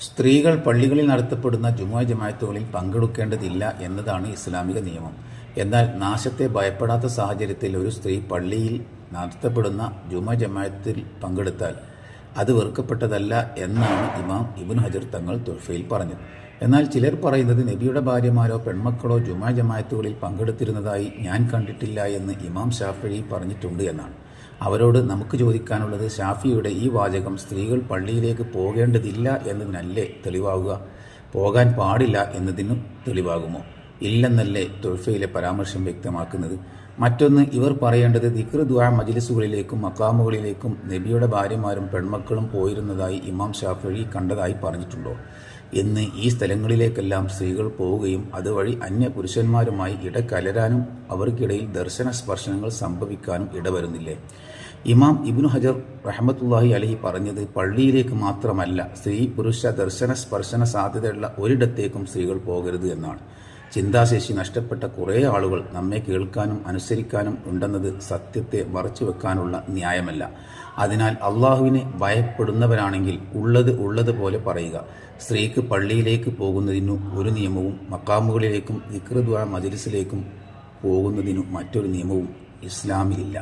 സ്ത്രീകൾ പള്ളികളിൽ നടത്തപ്പെടുന്ന ജുമുഅ ജമാഅത്തുകളിൽ പങ്കെടുക്കേണ്ടതില്ല എന്നതാണ് ഇസ്ലാമിക നിയമം. എന്നാൽ നാശത്തെ ഭയപ്പെടാത്ത സാഹചര്യത്തിൽ ഒരു സ്ത്രീ പള്ളിയിൽ നടത്തപ്പെടുന്ന ജുമുഅ ജമാഅത്തിൽ പങ്കെടുത്താൽ അത് വെറുക്കപ്പെട്ടതല്ല എന്നാണ് ഇമാം ഇബ്നു ഹജർ തങ്ങൾ തുഹ്ഫയിൽ പറഞ്ഞത്. എന്നാൽ ചിലർ പറയുന്നത് നബിയുടെ ഭാര്യമാരോ പെൺമക്കളോ ജുമുഅ ജമാഅത്തുകളിൽ പങ്കെടുത്തിരുന്നതായി ഞാൻ കണ്ടിട്ടില്ല എന്ന് ഇമാം ഷാഫിഈ പറഞ്ഞിട്ടുണ്ട് എന്നാണ്. അവരോട് നമുക്ക് ചോദിക്കാനുള്ളത്, ഷാഫിയുടെ ഈ വാചകം സ്ത്രീകൾ പള്ളിയിലേക്ക് പോകേണ്ടതില്ല എന്നതിനല്ലേ തെളിവാകുക? പോകാൻ പാടില്ല എന്നതിനും തെളിവാകുമോ? ഇല്ലെന്നല്ലേ തുഹ്ഫയിലെ പരാമർശം വ്യക്തമാക്കുന്നത്? മറ്റൊന്ന്, ഇവർ പറയേണ്ടത് ദിക്ർ ദുആ മജ്ലിസുകളിലേക്കും മഖാമുകളിലേക്കും നബിയുടെ ഭാര്യമാരും പെൺമക്കളും പോയിരുന്നതായി ഇമാം ഷാഫിഈ കണ്ടതായി പറഞ്ഞിട്ടുണ്ടോ എന്ന്. ഈ സ്ഥലങ്ങളിലേക്കെല്ലാം സ്ത്രീകൾ പോവുകയും അതുവഴി അന്യ പുരുഷന്മാരുമായി ഇടകലരാനും അവർക്കിടയിൽ ദർശന സ്പർശനങ്ങൾ സംഭവിക്കാനും ഇടവരുന്നില്ലേ? ഇമാം ഇബ്നു ഹജർ റഹ്മത്തുള്ളാഹി അലൈഹി പറഞ്ഞത് പള്ളിയിലേക്ക് മാത്രമല്ല, സ്ത്രീ പുരുഷ ദർശന സ്പർശന സാധ്യതയുള്ള ഒരിടത്തേക്കും സ്ത്രീകൾ പോകരുത് എന്നാണ്. ചിന്താശേഷി നഷ്ടപ്പെട്ട കുറേ ആളുകൾ നമ്മെ കേൾക്കാനും അനുസരിക്കാനും ഉണ്ടെന്നത് സത്യത്തെ മറച്ചുവെക്കാനുള്ള ന്യായമല്ല. അതിനാൽ അള്ളാഹുവിനെ ഭയപ്പെടുന്നവരാണെങ്കിൽ ഉള്ളതുപോലെ പറയുക. സ്ത്രീക്ക് പള്ളിയിലേക്ക് പോകുന്നതിനു ഒരു നിയമവും മഖാമുകളിലേക്കും ദിക്ർ ദുആ മജ്ലിസിലേക്കും പോകുന്നതിനു മറ്റൊരു നിയമവും ഇസ്ലാമിലില്ല.